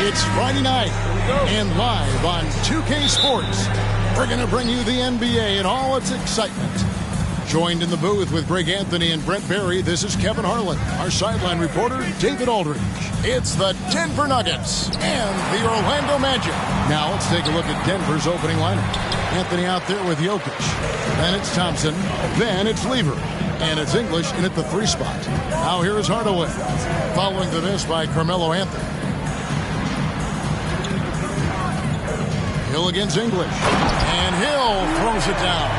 It's Friday night, and live on 2K Sports, we're going to bring you the NBA and all its excitement. Joined in the booth with Greg Anthony and Brent Barry, this is Kevin Harlan. Our sideline reporter, David Aldridge. It's the Denver Nuggets and the Orlando Magic. Now let's take a look at Denver's opening lineup. Anthony out there with Jokic. Then it's Thompson. Then it's Lever. And it's English in at the 3 spot. Now here is Hardaway. Following the miss by Carmelo Anthony. Hill against English. And Hill throws it down.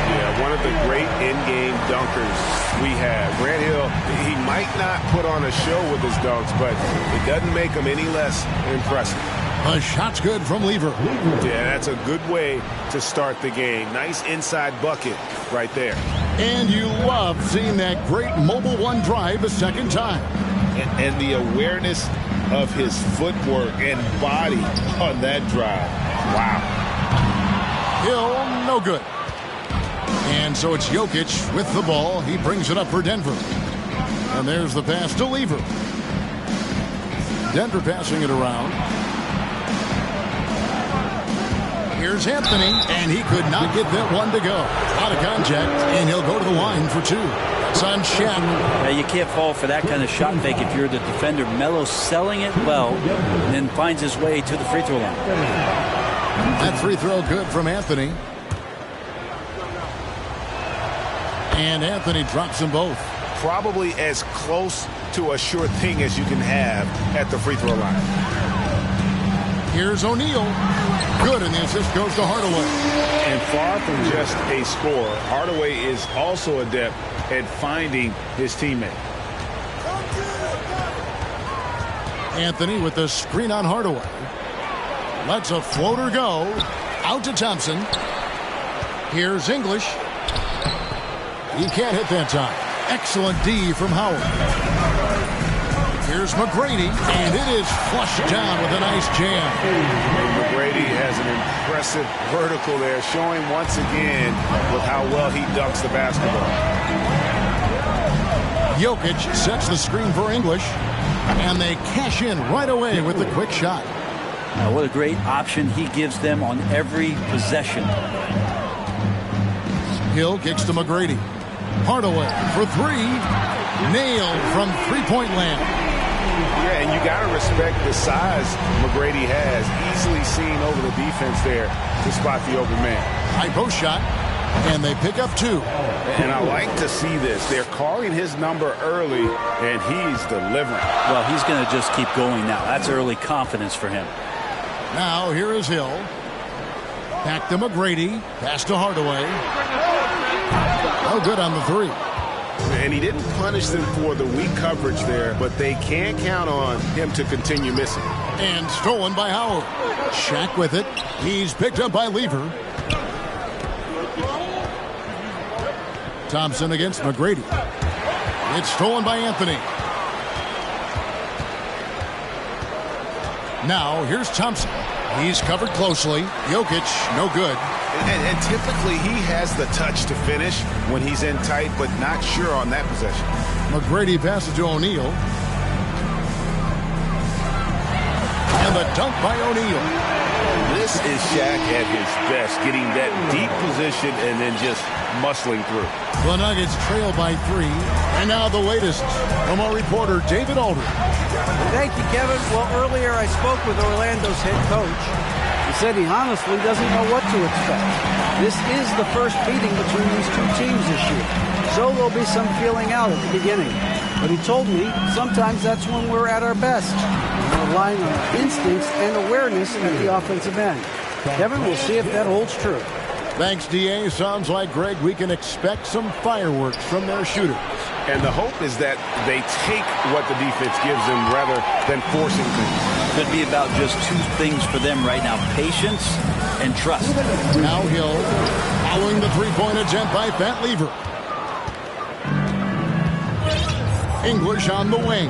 Yeah, one of the great in-game dunkers we have. Grant Hill, he might not put on a show with his dunks, but it doesn't make him any less impressive. The shot's good from Lever. Yeah, that's a good way to start the game. Nice inside bucket right there. And you love seeing that great mobile one drive a second time. And the awareness of his footwork and body on that drive. Wow. Hill, no good. And so it's Jokic with the ball. He brings it up for Denver. And there's the pass to Lever. Denver passing it around. Here's Anthony, and he could not get that one to go. Out of contact, and he'll go to the line for 2. It's on Shaq. Yeah, you can't fall for that kind of shot fake if you're the defender. Melo selling it well, and then finds his way to the free throw line. That free throw good from Anthony. And Anthony drops them both. Probably as close to a sure thing as you can have at the free throw line. Here's O'Neal. Good, and the assist goes to Hardaway. And far from just a scorer, Hardaway is also adept at finding his teammate. Anthony with the screen on Hardaway. Lets a floater go. Out to Thompson. Here's English. He can't hit that time. Excellent D from Howard. Here's McGrady, and it is flushed down with a nice jam. And McGrady has an impressive vertical there, showing once again with how well he dunks the basketball. Jokic sets the screen for English, and they cash in right away with the quick shot. Now, what a great option he gives them on every possession. Hill kicks to McGrady. Hardaway for 3. Nailed from three-point land. Yeah, and you got to respect the size McGrady has. Easily seen over the defense there to spot the open man. High post shot, and they pick up 2. And I like to see this. They're calling his number early, and he's delivering. Well, he's going to just keep going now. That's early confidence for him. Now here is Hill. Back to McGrady. Pass to Hardaway. Oh, good on the 3. And he didn't punish them for the weak coverage there, but they can't count on him to continue missing. And stolen by Howard. Shaq with it. He's picked up by Lever. Thompson against McGrady. It's stolen by Anthony. Now here's Thompson. He's covered closely. Jokic, no good. And typically he has the touch to finish when he's in tight, but not sure on that possession. McGrady passes to O'Neal. And the dunk by O'Neal. This is Shaq at his best, getting that deep position and then just muscling through. The Nuggets trail by 3. And now the latest from our reporter, David Aldridge. Thank you, Kevin. Well, earlier I spoke with Orlando's head coach. He said he honestly doesn't know what to expect. This is the first meeting between these 2 teams this year, so there'll be some feeling out at the beginning. But he told me sometimes that's when we're at our best. We're relying on our instincts and awareness at the offensive end. Kevin, we'll see if that holds true. Thanks, D.A. Sounds like, Greg, we can expect some fireworks from their shooters. And the hope is that they take what the defense gives them rather than forcing things. Could be about just 2 things for them right now: patience and trust. Now Hill following the 3-point attempt by Pat Lever. English on the wing.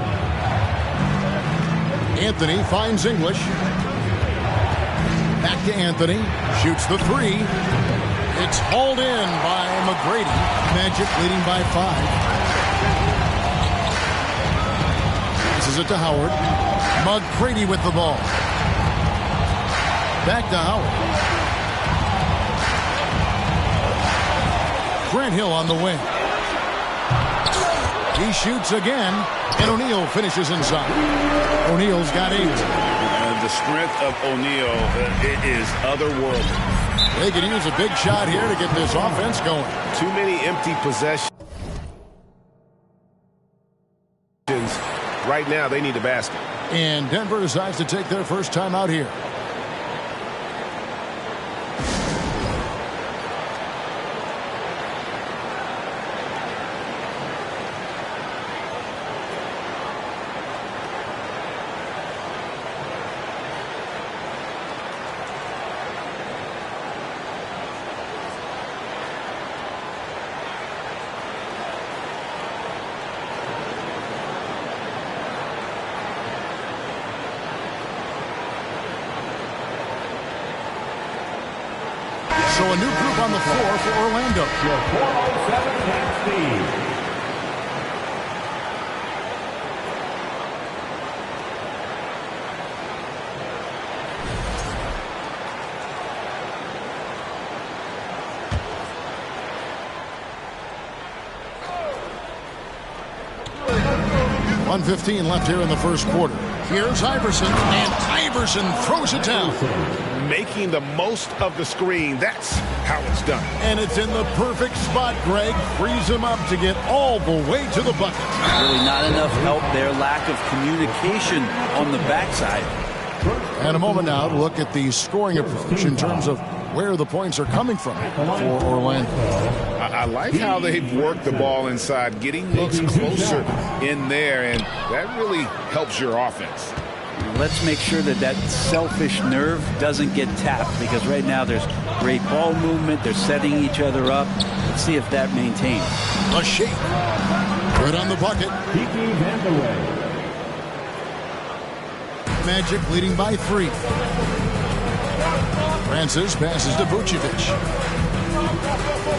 Anthony finds English. Back to Anthony. Shoots the 3. It's hauled in by McGrady. Magic leading by 5. Passes it to Howard. McCready with the ball. Back to Howard. Grant Hill on the wing. He shoots again, and O'Neal finishes inside. O'Neal's got 8. The strength of O'Neal is otherworldly. They could use a big shot here to get this offense going. Too many empty possessions. Right now, they need a basket. And Denver decides to take their first time out here. So a new group on the floor for Orlando. Your 407 Cat Steve. .115 left here in the first quarter. Here's Iverson, and Iverson throws it down. Making the most of the screen. That's how it's done. And it's in the perfect spot, Greg. Frees him up to get all the way to the bucket. Really not enough help there. Lack of communication on the backside. And a moment now to look at the scoring approach in terms of where the points are coming from for Orlando. I like how they've worked the ball inside, getting looks closer in there, and that really helps your offense. Let's make sure that that selfish nerve doesn't get tapped, because right now there's great ball movement. They're setting each other up. Let's see if that maintains. A shake. Right on the bucket. Magic leading by 3. Francis passes to Vucevic.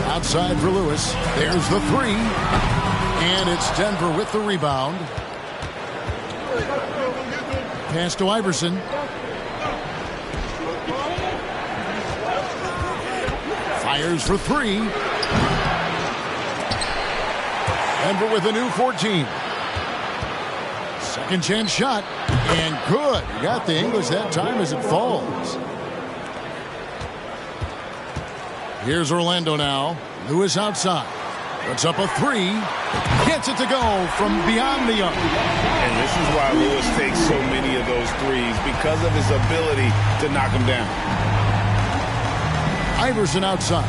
Outside for Lewis. There's the 3. And it's Denver with the rebound. Pass to Iverson. Fires for 3. Denver with a new 14. Second chance shot. And good. You got the English that time as it falls. Here's Orlando now. Lewis outside. Puts up a 3. Gets it to go from beyond the arc. And this is why Lewis takes so many of those threes, because of his ability to knock them down. Iverson outside.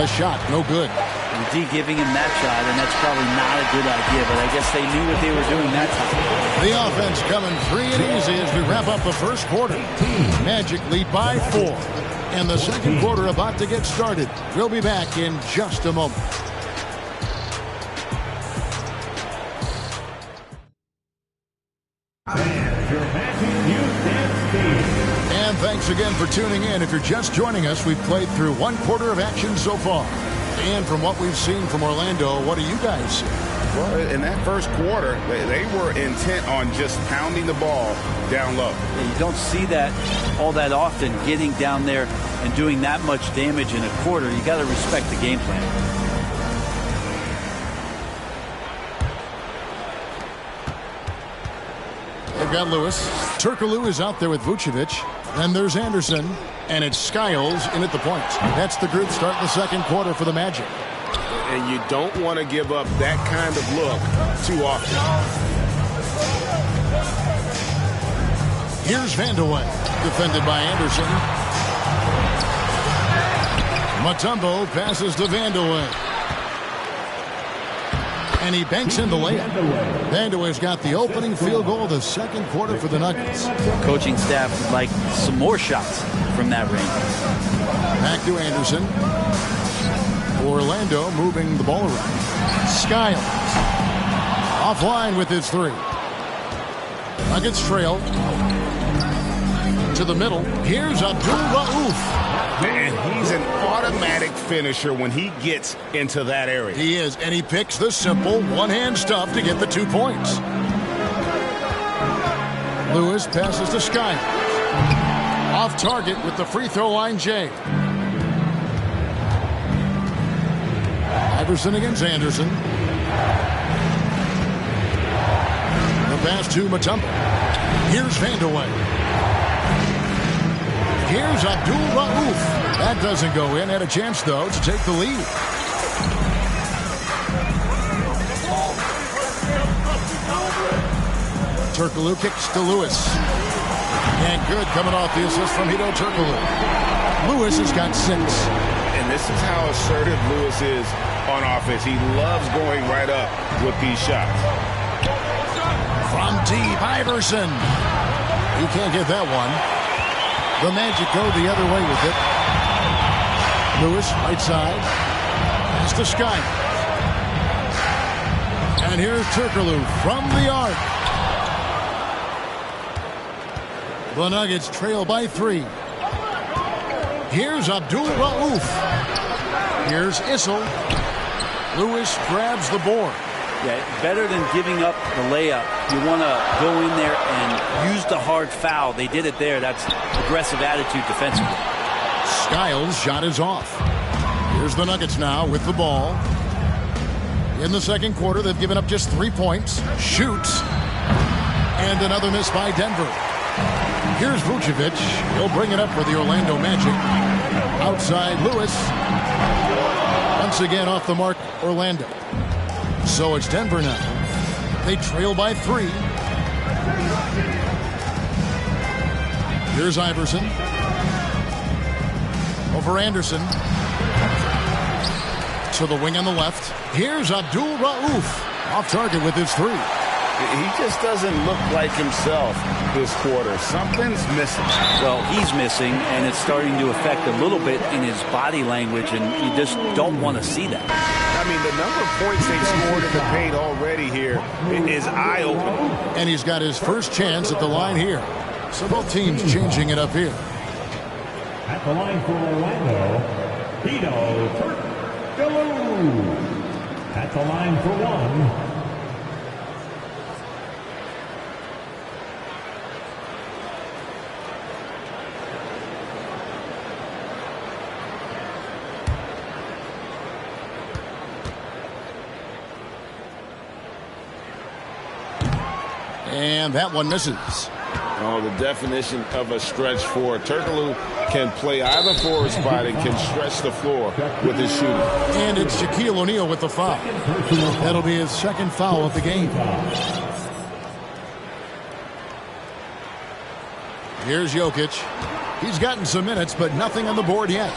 A shot, no good. D giving him that shot, and that's probably not a good idea, but I guess they knew what they were doing that time. The offense coming free and easy as we wrap up the first quarter. Magic lead by 4. And the second quarter about to get started. We'll be back in just a moment. And thanks again for tuning in. If you're just joining us, we've played through one quarter of action so far. And from what we've seen from Orlando, what do you guys see? Well, in that first quarter, they were intent on just pounding the ball down low. You don't see that all that often, getting down there and doing that much damage in a quarter. You got to respect the game plan. They've got Lewis. Turkoglu is out there with Vucevic. Then there's Anderson. And it's Skiles in at the point. That's the group starting the second quarter for the Magic. And you don't want to give up that kind of look too often. Here's Vandeweghe, defended by Anderson. Mutombo passes to Vandeweghe. And he banks in the layup. Vandeweghe's got the opening field goal of the second quarter for the Nuggets. Coaching staff would like some more shots from that range. Back to Anderson. Orlando moving the ball around. Skiles. Offline with his 3. Nuggets trail. To the middle. Here's Abdul-Rauf. And he's an automatic finisher when he gets into that area. He is, and he picks the simple one-hand stuff to get the 2 points. Lewis passes to Skiles. Off target with the free throw line, Jay. Iverson against Anderson. The pass to Mutombo. Here's Vandeweghe. Here's Abdul Rauf. That doesn't go in. Had a chance, though, to take the lead. Turkoglu kicks to Lewis. And good coming off the assist from Hedo Turkoglu. Lewis has got 6. And this is how assertive Lewis is on offense. He loves going right up with these shots. From deep, Iverson. He can't get that one. The Magic go the other way with it. Lewis, right side. Pass to Skiles. And here's Turkoglu from the arc. The Nuggets trail by 3. Here's Abdul Rauf. Here's Issel. Lewis grabs the board. Yeah, better than giving up the layup. You want to go in there and use the hard foul. They did it there. That's aggressive attitude defensively. Skiles' shot is off. Here's the Nuggets now with the ball. In the second quarter, they've given up just 3 points. Shoots. And another miss by Denver. Here's Vucevic. He'll bring it up for the Orlando Magic. Outside Lewis. Once again off the mark, Orlando. So it's Denver now. They trail by 3. Here's Iverson. Over Anderson. To the wing on the left. Here's Abdul Rauf. Off target with his 3. He just doesn't look like himself this quarter. Something's missing. Well, he's missing, and it's starting to affect a little bit in his body language, and you just don't want to see that. I mean, the number of points they've scored in the paint already here is eye-opening. And he's got his first chance at the line here. So both teams changing it up here. At the line for Orlando, Hedo Turkoglu. At the line for 1. And that one misses. Oh, the definition of a stretch four. Turkoglu can play either forward spot and can stretch the floor with his shooting. And it's Shaquille O'Neal with the foul. That'll be his second foul of the game. Here's Jokic. He's gotten some minutes, but nothing on the board yet.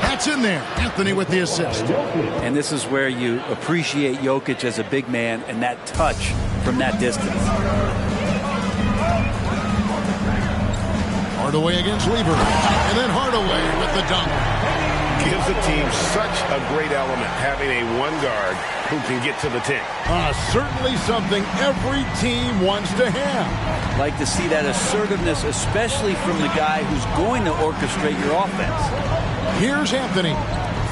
That's in there. Anthony with the assist. And this is where you appreciate Jokic as a big man and that touch from that distance. Hardaway against Lever. And then Hardaway with the dunk. Gives the team such a great element, having a one guard who can get to the 10. Certainly something every team wants to have. Like to see that assertiveness, especially from the guy who's going to orchestrate your offense. Here's Anthony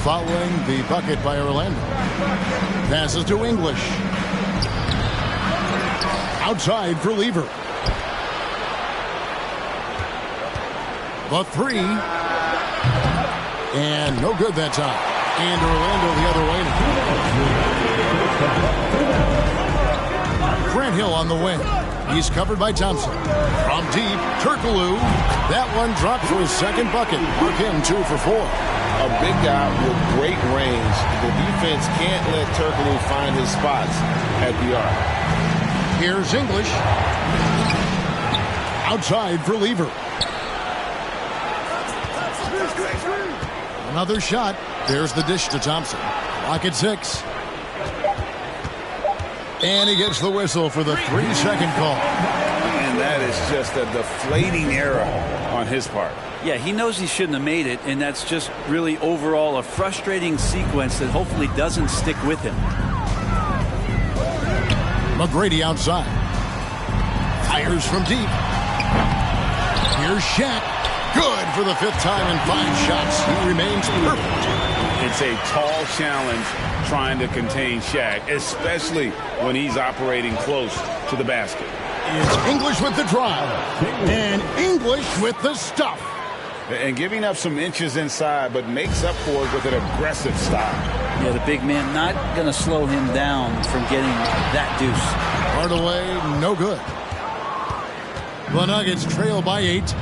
following the bucket by Orlando. Passes to English. Outside for Lever. The 3. And no good that time. And Orlando the other way. Grant Hill on the wing. He's covered by Thompson. From deep, Turkoglu. That one dropped for his second bucket. Mark him 2 for 4. A big guy with great range. The defense can't let Turkoglu find his spots at the arc. Here's English. Outside for Lever. Another shot. There's the dish to Thompson. Clock at 6. And he gets the whistle for the 3-second call. And that is just a deflating error on his part. Yeah, he knows he shouldn't have made it, and that's just really overall a frustrating sequence that hopefully doesn't stick with him. McGrady outside. Fires from deep. Here's Shaq. Good for the 5th time in 5 shots. He remains perfect. It's a tall challenge trying to contain Shaq, especially when he's operating close to the basket. is English with the drive. And English with the stuff. And giving up some inches inside, but makes up for it with an aggressive stop. Yeah, the big man not going to slow him down from getting that deuce. Hardaway, no good. The Nuggets trail by 8.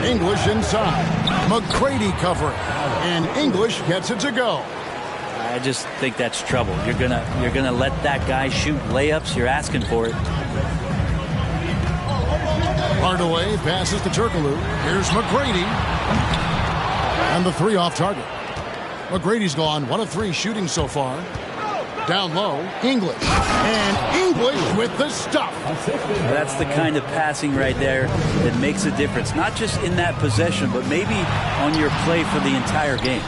English inside. McGrady covering. And English gets it to go. I just think that's trouble. You're gonna let that guy shoot layups. You're asking for it. Hardaway passes to Turkoglu. Here's McGrady. And the 3 off target. McGrady's gone 1 of 3 shooting so far. Down low, English. And English with the stuff. That's the kind of passing right there that makes a difference. Not just in that possession, but maybe on your play for the entire game.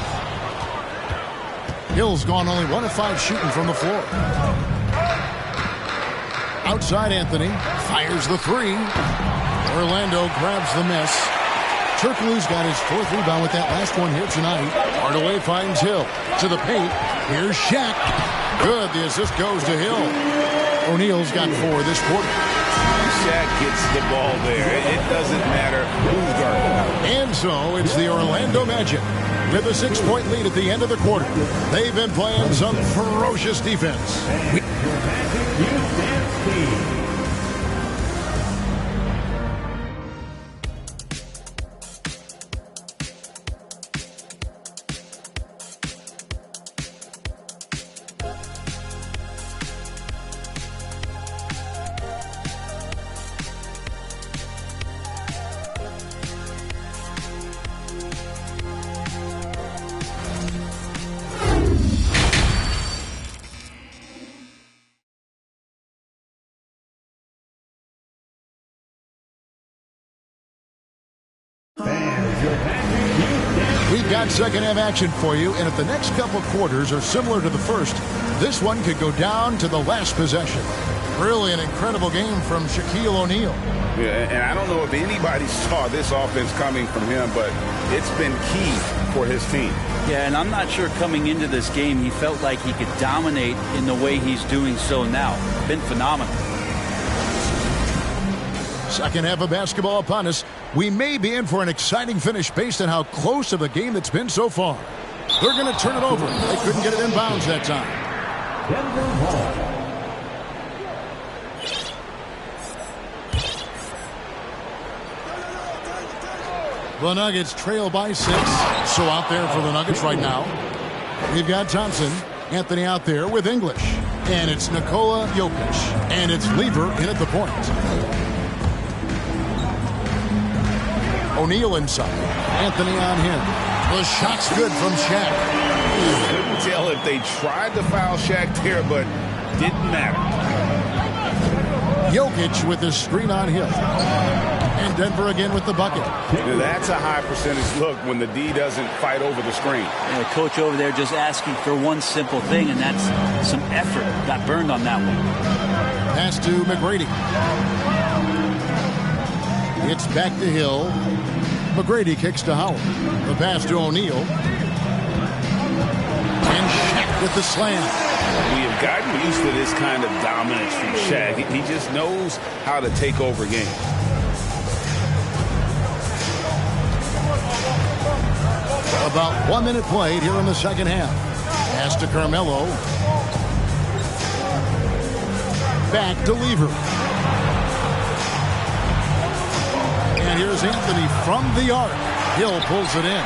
Hill's gone only 1 of 5 shooting from the floor. Outside Anthony. Fires the 3. Orlando grabs the miss. Turkoglu's got his 4th rebound with that last one here tonight. Hardaway finds Hill. To the paint. Here's Shaq. Good. The assist goes to Hill. O'Neal's got 4 this quarter. Shaq gets the ball there. It doesn't matter who's guarding. And so it's the Orlando Magic with a 6-point lead at the end of the quarter. They've been playing some ferocious defense. We've got second half action for you, and if the next couple quarters are similar to the first, this one could go down to the last possession. Really an incredible game from Shaquille O'Neal. Yeah, and I don't know if anybody saw this offense coming from him, but it's been key for his team. Yeah, and I'm not sure coming into this game he felt like he could dominate in the way he's doing so now. Been phenomenal. Second half of basketball upon us. We may be in for an exciting finish based on how close of a game it's been so far. They're going to turn it over. They couldn't get it in bounds that time. The Nuggets trail by 6. So out there for the Nuggets right now. We've got Thompson. Anthony out there with English. And it's Nikola Jokic. And it's Lever in at the point. O'Neal inside. Anthony on him. The shot's good from Shaq. Couldn't tell if they tried to foul Shaq there, but didn't matter. Jokic with his screen on Hill. And Denver again with the bucket. Now that's a high percentage look when the D doesn't fight over the screen. Yeah, the coach over there just asking for one simple thing, and that's some effort. Got burned on that one. Pass to McGrady. It's back to Hill. McGrady kicks to Howard. The pass to O'Neal. And Shaq with the slam. We have gotten used to this kind of dominance from Shaq. He just knows how to take over games. About 1 minute played here in the second half. Pass to Carmelo. Back to Lever. And here's Anthony from the arc. Hill pulls it in.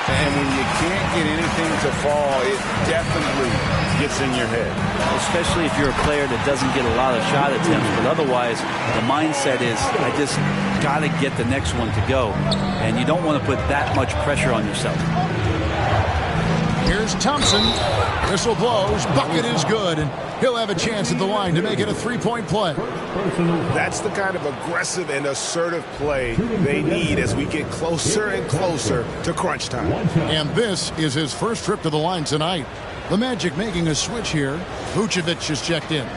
And when you can't get anything to fall, it definitely gets in your head. Especially if you're a player that doesn't get a lot of shot attempts. But otherwise, the mindset is, I just got to get the next one to go. And you don't want to put that much pressure on yourself. Here's Thompson. Whistle blows. Bucket is good. And he'll have a chance at the line to make it a three-point play. That's the kind of aggressive and assertive play they need as we get closer and closer to crunch time. And this is his first trip to the line tonight. The Magic making a switch here. Vucevic is checked in.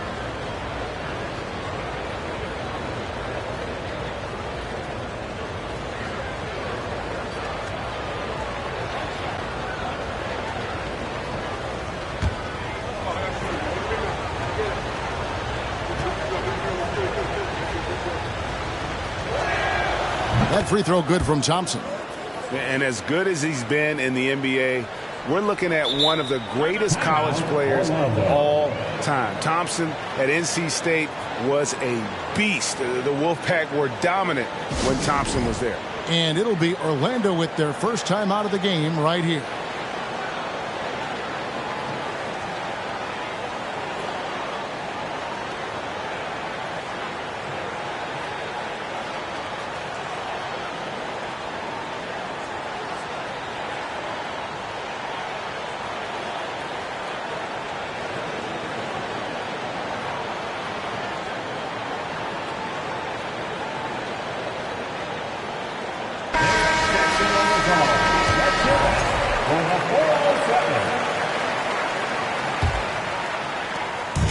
That free throw good from Thompson. And as good as he's been in the NBA, we're looking at one of the greatest college players of all time. Thompson at NC State was a beast. The Wolfpack were dominant when Thompson was there. And it'll be Orlando with their first time out of the game right here.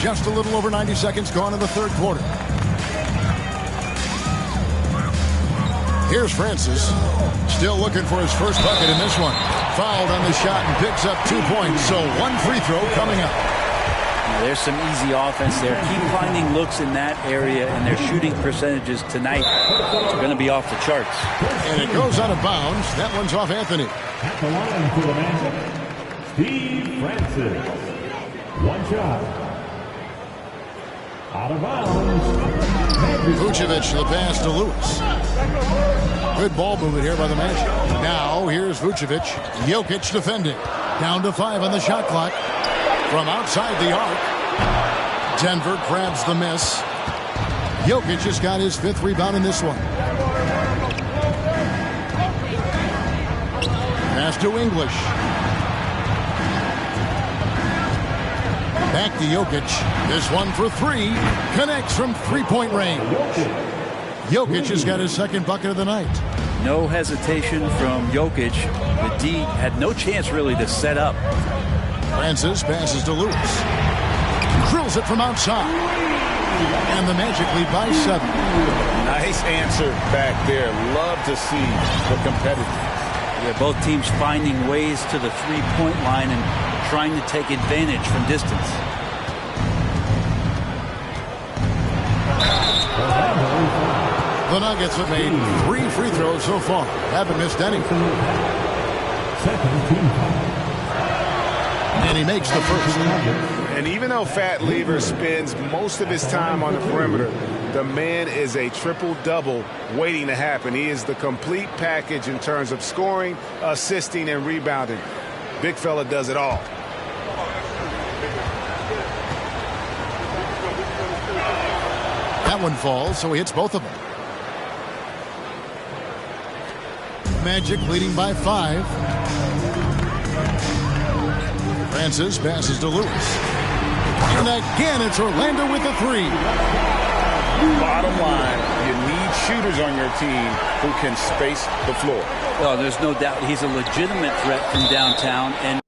Just a little over 90 seconds gone in the third quarter. Here's Francis. Still looking for his first bucket in this one. Fouled on the shot and picks up 2 points. So one free throw coming up. Now, there's some easy offense there. Keep finding looks in that area, and their shooting percentages tonight are going to be off the charts. And it goes out of bounds. That one's off Anthony. At the line for the Magic, Steve Francis. One shot. Out of bounds. Vucevic, the pass to Lewis. Good ball movement here by the Magic. Now here's Vucevic. Jokic defending. Down to 5 on the shot clock. From outside the arc. Denver grabs the miss. Jokic just got his 5th rebound in this one. Pass to English. Back to Jokic. This one for 3. Connects from 3-point range. Jokic has got his 2nd bucket of the night. No hesitation from Jokic. The D had no chance really to set up. Francis passes to Lewis. Drills it from outside. And the Magic lead by 7. Nice answer back there. Love to see the competitiveness. Yeah, both teams finding ways to the 3-point line and trying to take advantage from distance. The Nuggets have made 3 free throws so far. Haven't missed any. And he makes the first. And even though Fat Lever spends most of his time on the perimeter, the man is a triple-double waiting to happen. He is the complete package in terms of scoring, assisting, and rebounding. Big fella does it all. That one falls, so he hits both of them. Magic leading by 5. Francis passes to Lewis. And again, it's Orlando with the 3. Bottom line, you need shooters on your team who can space the floor. Well, there's no doubt he's a legitimate threat from downtown. And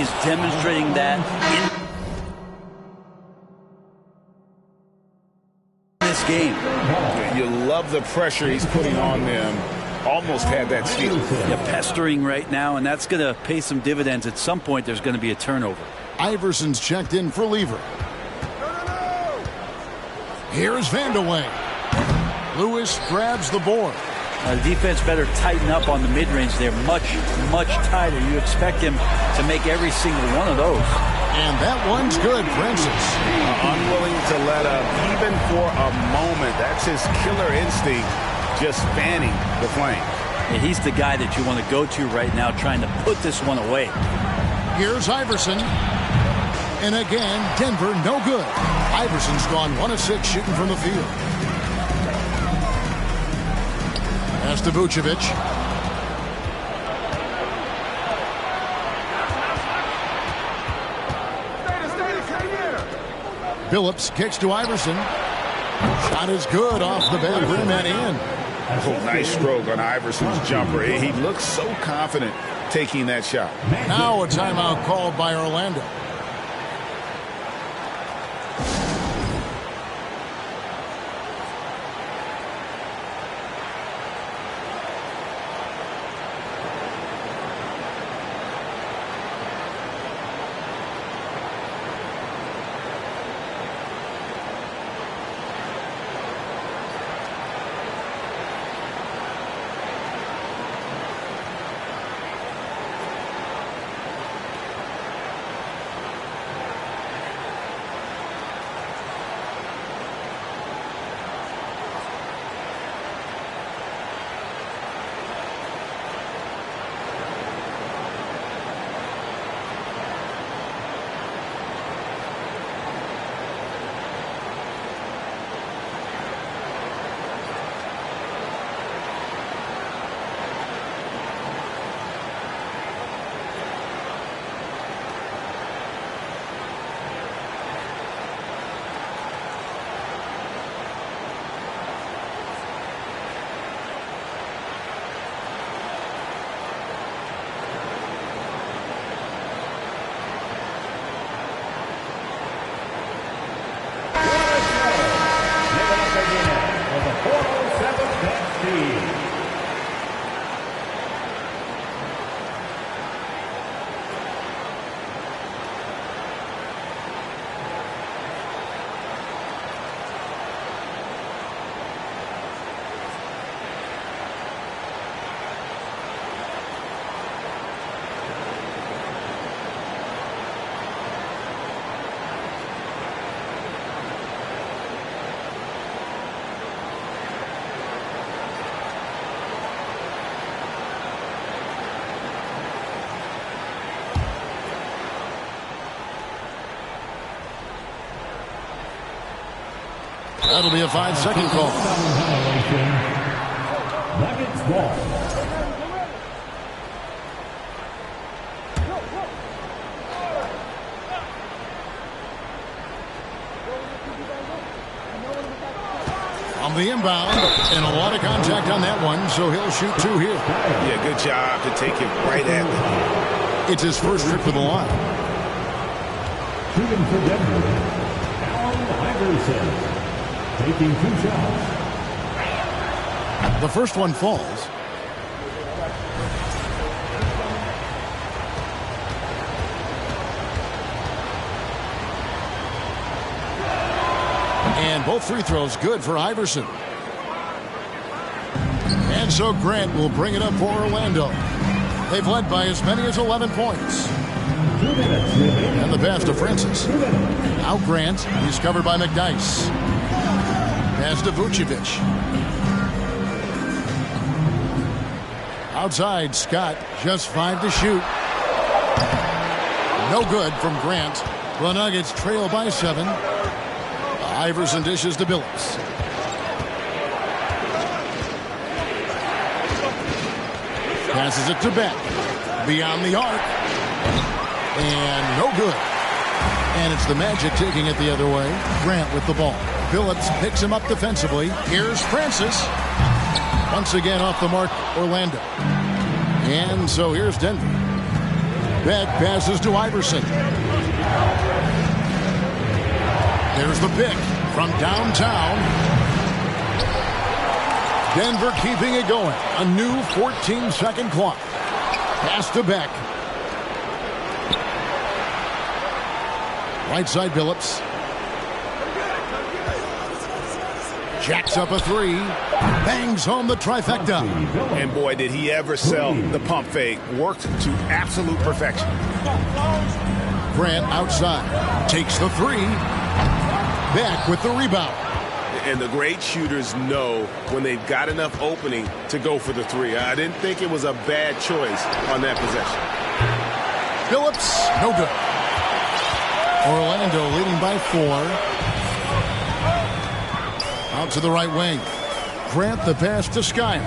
He's demonstrating that in this game. You love the pressure he's putting on them. Almost had that steal. Yeah, pestering right now, and that's going to pay some dividends. At some point, there's going to be a turnover. Iverson's checked in for Lever. Here's Vandeweghe. Lewis grabs the board. The defense better tighten up on the mid-range. They're much, much tighter. You expect him to make every single one of those. And that one's good, Francis. Unwilling to let up, even for a moment. That's his killer instinct, just fanning the flame. Yeah, he's the guy that you want to go to right now, trying to put this one away. Here's Iverson. And again, Denver, no good. Iverson's gone 1 of 6 shooting from the field. Pass to Vucevic. Billups kicks to Iverson. Shot is good off the bad rim and in. Oh, nice stroke on Iverson's jumper. He looks so confident taking that shot. Now a timeout called by Orlando. That'll be a 5-second call. Nuggets ball. On the inbound, and a lot of contact on that one, so he'll shoot 2 here. Yeah, good job to take it right at him. It's his first trip to the line. Shooting for Denver, Allen Iverson. Taking 2 shots. The first one falls. And both free throws good for Iverson. And so Grant will bring it up for Orlando. They've led by as many as 11 points. 2 minutes remaining. And the pass to Francis. 2 minutes. Now Grant. He's covered by McDyess. Pass to Vucevic. Outside, Scott. Just 5 to shoot. No good from Grant. The Nuggets trail by 7. Iverson dishes to Billups. Passes it to Beck. Beyond the arc. And no good. And it's the Magic taking it the other way. Grant with the ball. Billups picks him up defensively. Here's Francis. Once again off the mark, Orlando. And so here's Denver. Beck passes to Iverson. There's the pick from downtown. Denver keeping it going. A new 14-second clock. Pass to Beck. Right side Billups. Jacks up a three. Bangs home the trifecta. And boy, did he ever sell the pump fake. Worked to absolute perfection. Grant outside. Takes the three. Beck with the rebound. And the great shooters know when they've got enough opening to go for the three. I didn't think it was a bad choice on that possession. Billups, no good. Orlando leading by 4. Out to the right wing. Grant the pass to Skiles.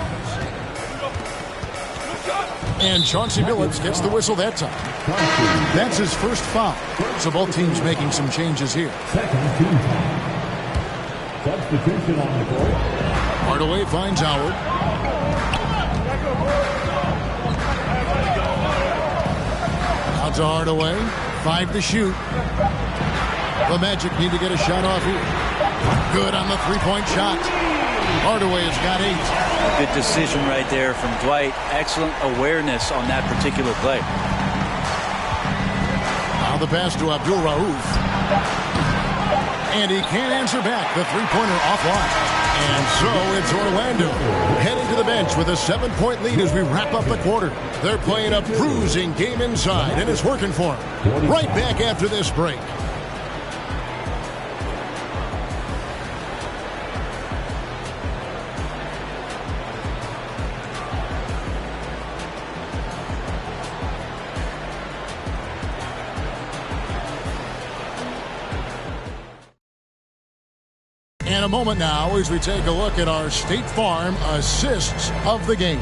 And Chauncey Billups gets the whistle that time. That's his first foul. So both teams making some changes here. Second team. Substitution on the court. Hardaway finds Howard. Out to Hardaway. 5 to shoot. The Magic need to get a shot off here. Good on the three-point shot. Hardaway has got 8. Good decision right there from Dwight. Excellent awareness on that particular play. Now the pass to Abdul Rauf. And he can't answer back. The three-pointer offline. And so it's Orlando heading to the bench with a 7-point lead as we wrap up the quarter. They're playing a bruising game inside, and it's working for them. Right back after this break. In a moment now as we take a look at our State Farm assists of the game.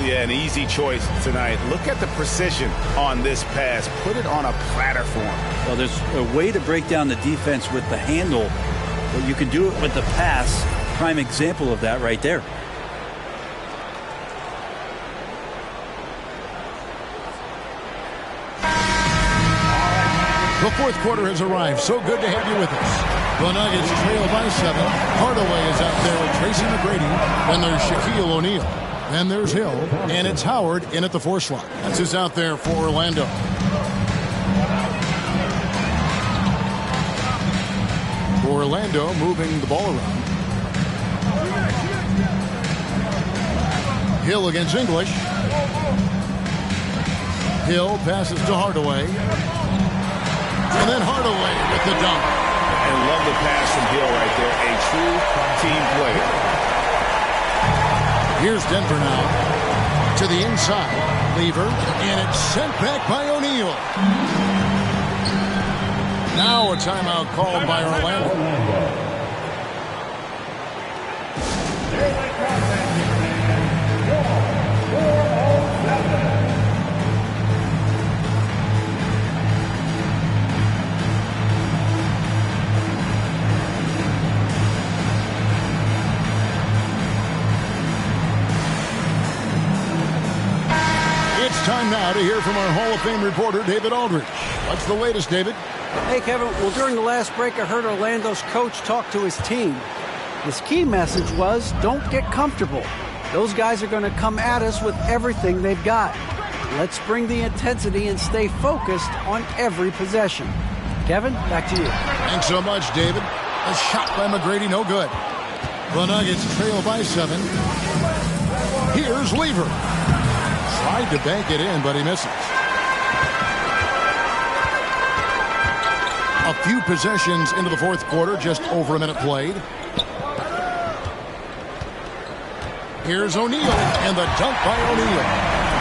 Yeah, an easy choice tonight. Look at the precision on this pass. Put it on a platter for him. Well, there's a way to break down the defense with the handle, but you can do it with the pass. Prime example of that right there. The fourth quarter has arrived. So good to have you with us. The Nuggets trail by 7. Hardaway is out there with Tracy McGrady. Then there's Shaquille O'Neal. Then there's Hill. And it's Howard in at the 4 slot. That's who's out there for Orlando. Orlando moving the ball around. Hill against English. Hill passes to Hardaway. And then Hardaway with the dunk. And love the pass from Hill right there. A true team player. Here's Denver now. To the inside. Lever. And it's sent back by O'Neal. Now a timeout called by Orlando. It's time now to hear from our Hall of Fame reporter, David Aldridge. What's the latest, David? Hey, Kevin. Well, during the last break, I heard Orlando's coach talk to his team. His key message was, don't get comfortable. Those guys are going to come at us with everything they've got. Let's bring the intensity and stay focused on every possession. Kevin, back to you. Thanks so much, David. A shot by McGrady, no good. The Nuggets trail by 7. Here's Lever. Tried to bank it in, but he misses. A few possessions into the fourth quarter, just over a minute played. Here's O'Neal, and the dunk by O'Neal.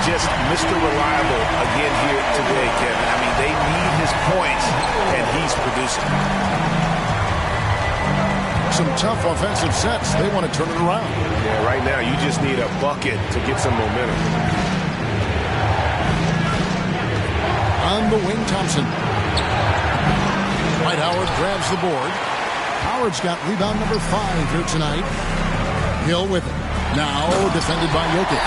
Just Mr. Reliable again here today, Kevin. I mean, they need his points, and he's producing. Some tough offensive sets. They want to turn it around. Yeah, right now you just need a bucket to get some momentum. On the wing, Thompson. Dwight Howard grabs the board. Howard's got rebound number 5 here tonight. Hill with it. Now defended by Jokic.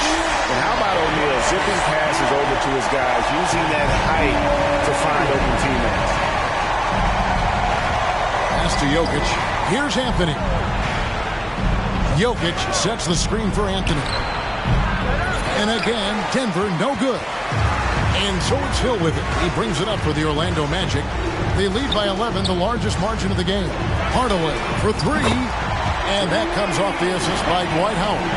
And how about O'Neal zipping passes over to his guys, using that height to find open teammates. Pass to Jokic. Here's Anthony. Jokic sets the screen for Anthony. And again, Denver no good. And so it's Hill with it. He brings it up for the Orlando Magic. They lead by 11, the largest margin of the game. Hardaway for three. And that comes off the assist by Dwight Howard.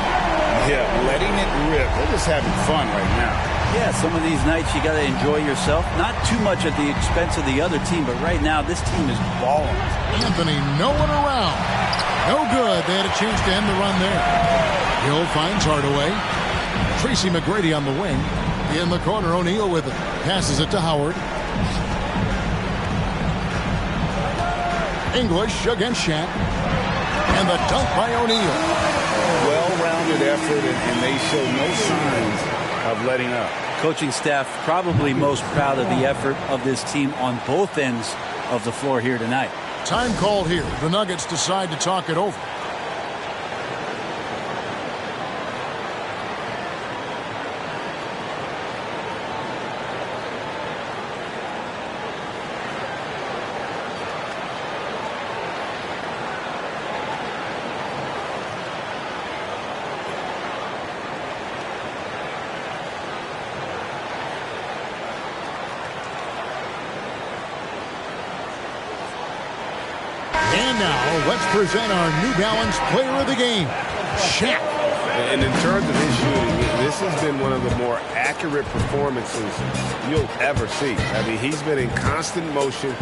Yeah, letting it rip. They're just having fun right now. Yeah, some of these nights you got to enjoy yourself. Not too much at the expense of the other team, but right now this team is balling. Anthony, no one around. No good. They had a chance to end the run there. Hill finds Hardaway. Tracy McGrady on the wing. In the corner, O'Neal with it. Passes it to Howard. English against Shaq. And the dunk by O'Neal. Well-rounded effort, and they show no signs of letting up. Coaching staff probably most proud of the effort of this team on both ends of the floor here tonight. Time called here. The Nuggets decide to talk it over. And now, let's present our New Balance player of the game, Shaq. And in terms of his shooting, this has been one of the more accurate performances you'll ever see. I mean, he's been in constant motion,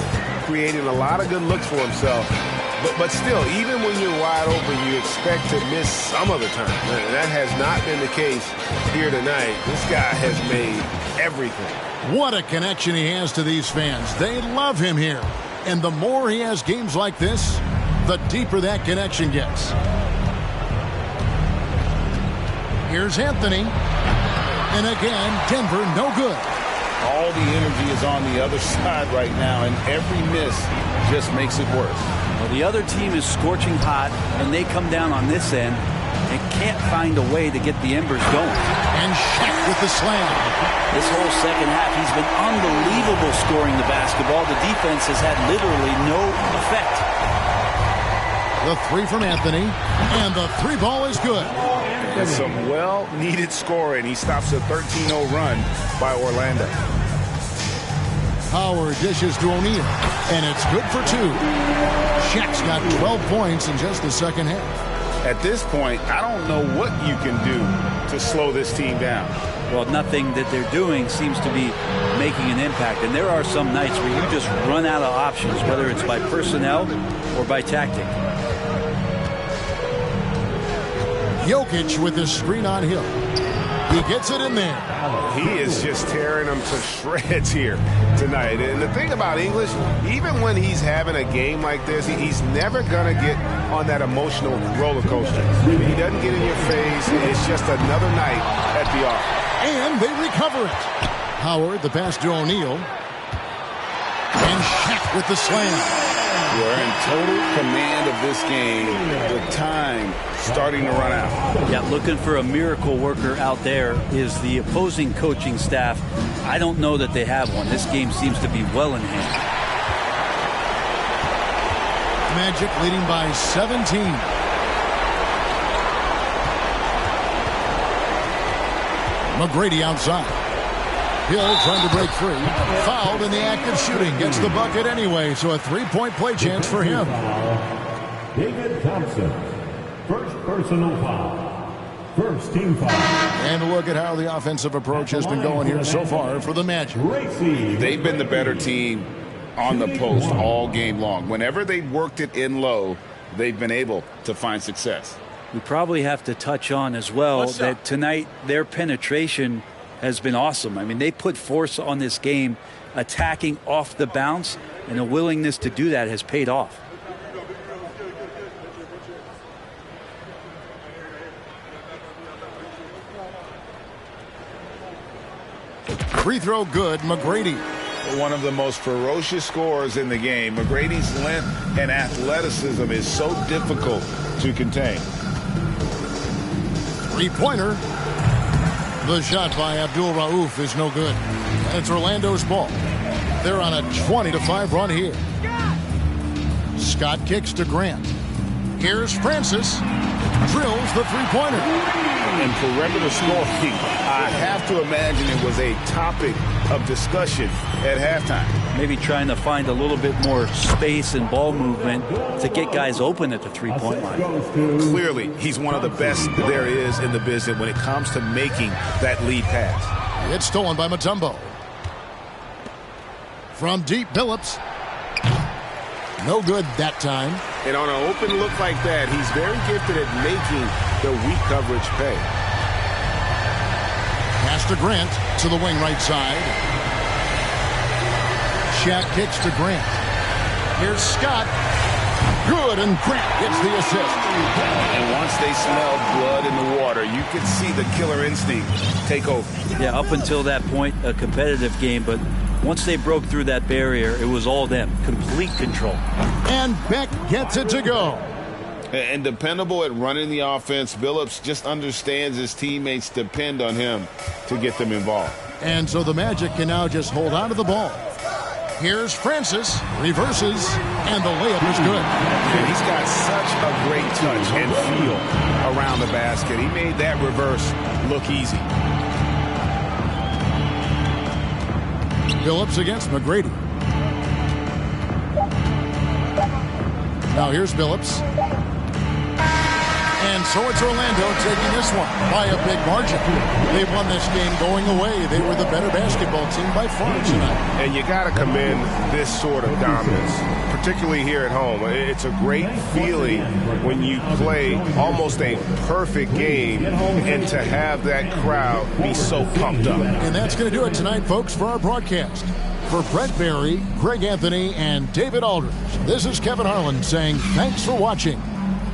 creating a lot of good looks for himself. But still, even when you're wide open, you expect to miss some of the time. And that has not been the case here tonight. This guy has made everything. What a connection he has to these fans. They love him here. And the more he has games like this, the deeper that connection gets. Here's Anthony. And again, Denver no good. All the energy is on the other side right now, and every miss just makes it worse. Well, the other team is scorching hot, and they come down on this end and can't find a way to get the embers going. And Shaq with the slam. This whole second half, he's been unbelievable scoring the basketball. The defense has had literally no effect. The three from Anthony, and the three ball is good. And some well-needed scoring. He stops a 13-0 run by Orlando. Howard dishes to O'Neal, and it's good for two. Shaq's got 12 points in just the second half. At this point, I don't know what you can do to slow this team down. Well, nothing that they're doing seems to be making an impact. And there are some nights where you just run out of options, whether it's by personnel or by tactic. Jokic with his screen on Hill. He gets it in there. He is just tearing them to shreds here tonight. And the thing about English, even when he's having a game like this, he's never going to get on that emotional roller coaster. He doesn't get in your face. It's just another night at the office. And they recover it. Howard, the pass to O'Neal. And Shaq with the slam. We're in total command of this game with time starting to run out. Yeah, looking for a miracle worker out there is the opposing coaching staff. I don't know that they have one. This game seems to be well in hand. Magic leading by 17. McGrady outside. Hill trying to break free. Fouled in the act of shooting. Gets the bucket anyway, so a three-point play chance for him. David Thompson, first personal foul. First team foul. And look at how the offensive approach has been going here so far for the Magic. They've been the better team on the post all game long. Whenever they've worked it in low, they've been able to find success. We probably have to touch on as well that tonight their penetration has been awesome. I mean, they put force on this game, attacking off the bounce, and a willingness to do that has paid off. Free throw good, McGrady. One of the most ferocious scorers in the game. McGrady's length and athleticism is so difficult to contain. Three-pointer. The shot by Abdul Rauf is no good. And it's Orlando's ball. They're on a 20-5 run here. Scott kicks to Grant. Here's Francis. Drills the three-pointer. And perimeter scoring, I have to imagine it was a topic of discussion at halftime. Maybe trying to find a little bit more space and ball movement to get guys open at the three-point line. Clearly, he's one of the best there is in the business when it comes to making that lead pass. It's stolen by Mutombo. From deep, Billups. No good that time. And on an open look like that, he's very gifted at making the weak coverage pay. Pass to Grant to the wing right side. Shaq kicks to Grant. Here's Scott. Good, and Grant gets the assist. And once they smelled blood in the water, you could see the killer instinct take over. Yeah, up until that point, a competitive game, but once they broke through that barrier, it was all them. Complete control. And Beck gets it to go. And dependable at running the offense, Billups just understands his teammates depend on him to get them involved. And so the Magic can now just hold on to the ball. Here's Francis, reverses, and the layup is good. And he's got such a great touch and feel around the basket. He made that reverse look easy. Billups against McGrady. Now here's Billups. And so it's Orlando taking this one by a big margin. They won this game going away. They were the better basketball team by far tonight. And you got to commend this sort of dominance, particularly here at home. It's a great feeling when you play almost a perfect game and to have that crowd be so pumped up. And that's going to do it tonight, folks, for our broadcast. For Brent Barry, Greg Anthony, and David Aldridge, this is Kevin Harlan saying thanks for watching.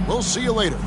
We'll see you later.